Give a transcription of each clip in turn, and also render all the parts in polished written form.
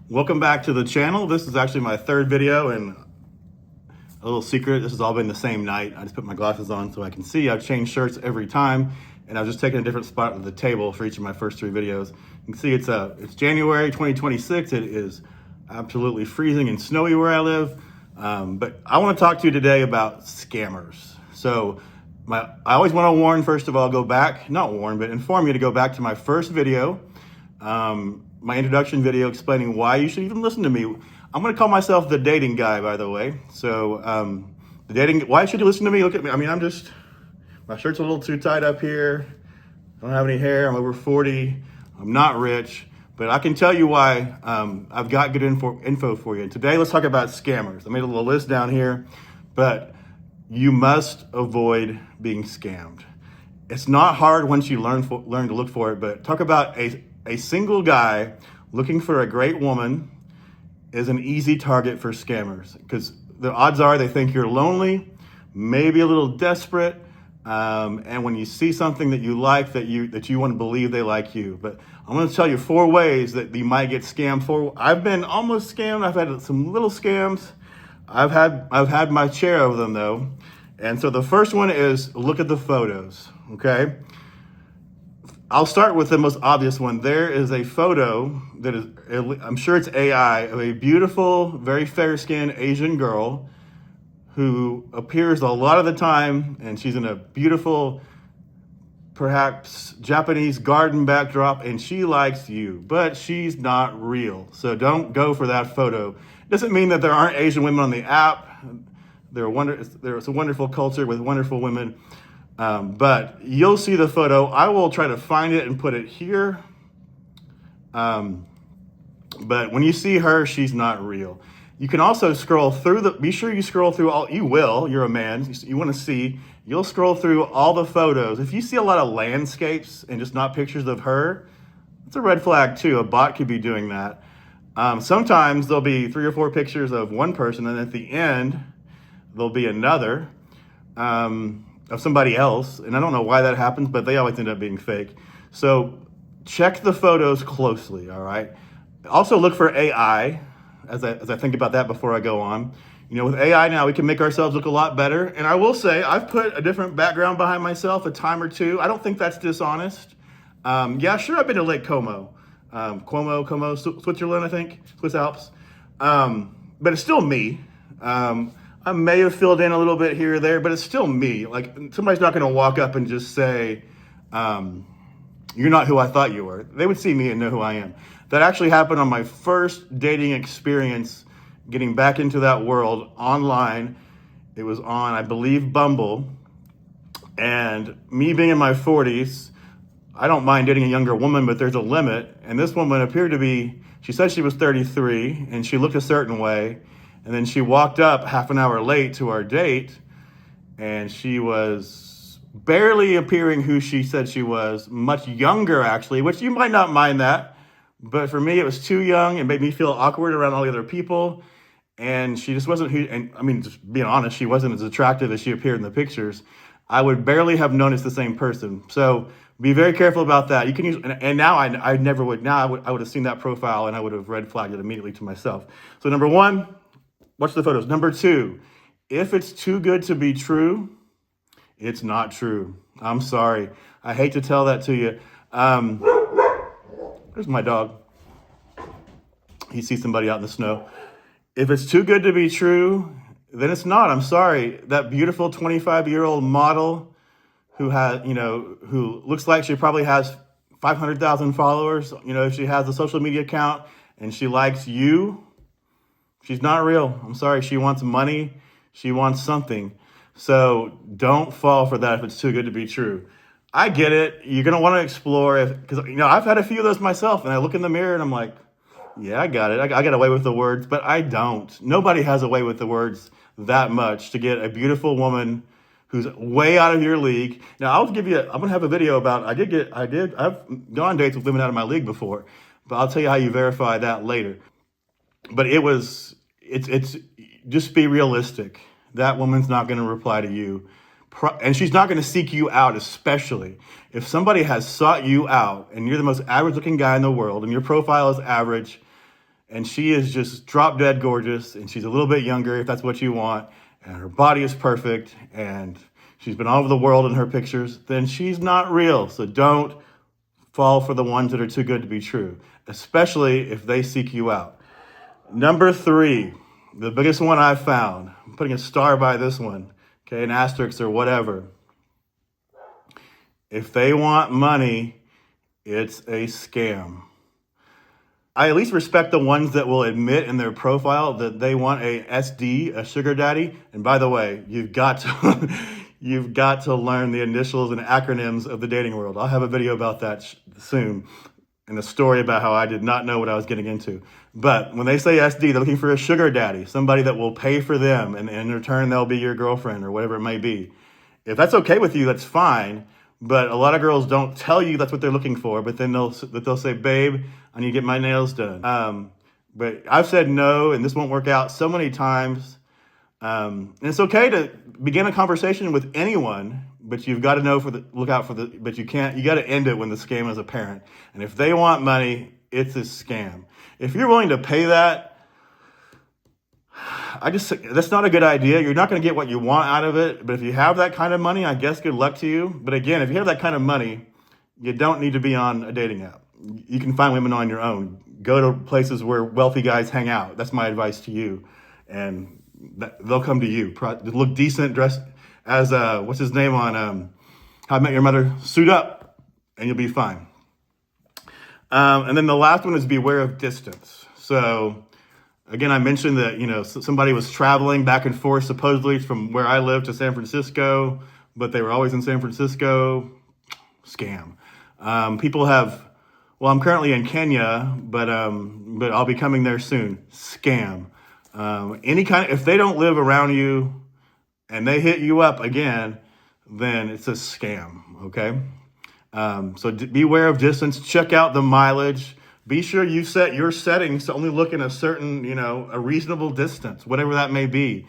Welcome back to the channel. This is actually my third video, and a little secret, this has all been the same night. I just put my glasses on so I can see. I've changed shirts every time, and I've just taken a different spot at the table for each of my first three videos. You can see it's January 2026. It is absolutely freezing and snowy where I live, but I want to talk to you today about scammers. So I always want to warn, first of all, inform you to go back to my first video, my introduction video explaining why you should even listen to me. I'm going to call myself the dating guy, by the way. So why should you listen to me? Look at me. I mean, my shirt's a little too tight up here. I don't have any hair. I'm over 40. I'm not rich, but I can tell you why. I've got good info for you. And today, let's talk about scammers. I made a little list down here, but you must avoid being scammed. It's not hard once you learn to look for it, but talk about a single guy looking for a great woman is an easy target for scammers, because the odds are they think you're lonely, maybe a little desperate, and when you see something that you like, that you want to believe they like you. But I'm going to tell you 4 ways that you might get scammed. I've been almost scammed. I've had some little scams. I've had my share of them though. And so the first one is look at the photos. Okay. I'll start with the most obvious one. There is a photo that is, I'm sure it's AI, of a beautiful, very fair-skinned Asian girl who appears a lot of the time, and she's in a beautiful, perhaps Japanese garden backdrop, and she likes you, but she's not real. So don't go for that photo. Doesn't mean that there aren't Asian women on the app. There's a wonderful culture with wonderful women. But you'll see the photo. I will try to find it and put it here. But when you see her, she's not real. You can also scroll through be sure you scroll through you're a man, you want to see, you'll scroll through all the photos. If you see a lot of landscapes and just not pictures of her, it's a red flag too. A bot could be doing that. Sometimes there'll be 3 or 4 pictures of one person, and at the end, there'll be another, of somebody else, and I don't know why that happens, but they always end up being fake. So check the photos closely, all right? Also look for AI, as I think about that before I go on. You know, with AI now, we can make ourselves look a lot better, and I will say, I've put a different background behind myself a time or two. I don't think that's dishonest. Yeah, sure, I've been to Lake Como, Switzerland, I think, Swiss Alps, but it's still me. I may have filled in a little bit here or there, but it's still me. Like, somebody's not going to walk up and just say, you're not who I thought you were. They would see me and know who I am. That actually happened on my first dating experience, getting back into that world online. It was on, I believe, Bumble. And me being in my 40s, I don't mind dating a younger woman, but there's a limit. And this woman appeared to be, she said she was 33, and she looked a certain way. And then she walked up half an hour late to our date, and she was barely appearing who she said she was, much younger actually, which you might not mind that. But for me, it was too young and made me feel awkward around all the other people. And she just wasn't who, and I mean, just being honest, she wasn't as attractive as she appeared in the pictures. I would barely have known it's the same person. So be very careful about that. You can use, and now I never would, now I would have seen that profile and I would have red flagged it immediately to myself. So number 1, watch the photos. Number 2, if it's too good to be true, it's not true. I'm sorry. I hate to tell that to you. There's my dog. He sees somebody out in the snow. If it's too good to be true, then it's not. I'm sorry. That beautiful 25-year-old model who who looks like she probably has 500,000 followers, if she has a social media account and she likes you, she's not real. I'm sorry. She wants money. She wants something. So don't fall for that if it's too good to be true. I get it. You're going to want to explore, because I've had a few of those myself, and I look in the mirror and I'm like, yeah, I got it. I got away with the words, but I don't. Nobody has a way with the words that much to get a beautiful woman who's way out of your league. Now, I'm going to have a video about, I've gone on dates with women out of my league before, but I'll tell you how you verify that later. But it's just be realistic. That woman's not going to reply to you. And she's not going to seek you out, especially if somebody has sought you out and you're the most average looking guy in the world and your profile is average and she is just drop dead gorgeous, and she's a little bit younger if that's what you want, and her body is perfect, and she's been all over the world in her pictures, then she's not real. So don't fall for the ones that are too good to be true, especially if they seek you out. Number 3, the biggest one I've found, I'm putting a star by this one, okay, an asterisk or whatever. If they want money, it's a scam. I at least respect the ones that will admit in their profile that they want a SD, a sugar daddy. And by the way, you've got to you've got to learn the initials and acronyms of the dating world. I'll have a video about that soon, and a story about how I did not know what I was getting into. But when they say SD, they're looking for a sugar daddy, somebody that will pay for them, and in return, they'll be your girlfriend or whatever it may be. If that's okay with you, that's fine. But a lot of girls don't tell you that's what they're looking for, but then they'll say, babe, I need to get my nails done. But I've said no, and this won't work out so many times. And it's okay to begin a conversation with anyone, but you've got to look out for but you got to end it when the scam is apparent. And if they want money, it's a scam. If you're willing to pay that, that's not a good idea. You're not going to get what you want out of it. But if you have that kind of money, I guess good luck to you. But again, if you have that kind of money, you don't need to be on a dating app. You can find women on your own. Go to places where wealthy guys hang out. That's my advice to you. And they'll come to you. Look decent, dress as, what's his name on How I Met Your Mother? Suit up, and you'll be fine. And then the last one is beware of distance. So again, I mentioned that, somebody was traveling back and forth supposedly from where I live to San Francisco, but they were always in San Francisco. Scam. I'm currently in Kenya, but I'll be coming there soon. Scam. If they don't live around you and they hit you up again, then it's a scam. Okay. So beware of distance. Check out the mileage. Be sure you set your settings to only look in a certain, a reasonable distance, whatever that may be.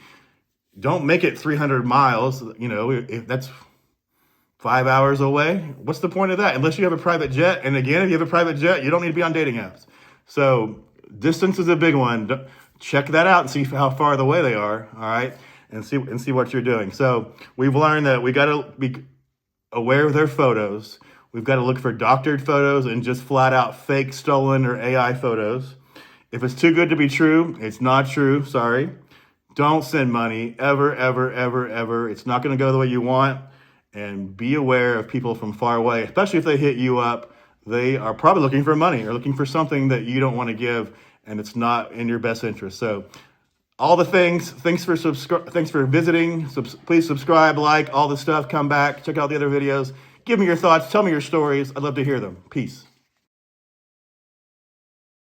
Don't make it 300 miles, if that's 5 hours away. What's the point of that? Unless you have a private jet. And again, if you have a private jet, you don't need to be on dating apps. So distance is a big one. Check that out and see how far away they are. All right. And see what you're doing. So we've learned that we got to be aware of their photos. We've got to look for doctored photos and just flat out fake, stolen, or AI photos. If it's too good to be true, it's not true. Sorry. Don't send money ever, ever, ever, ever. It's not going to go the way you want. And be aware of people from far away, especially if they hit you up. They are probably looking for money or looking for something that you don't want to give, and it's not in your best interest. So all the things, thanks for visiting. Please subscribe, like, all the stuff. Come back, check out the other videos. Give me your thoughts. Tell me your stories. I'd love to hear them. Peace.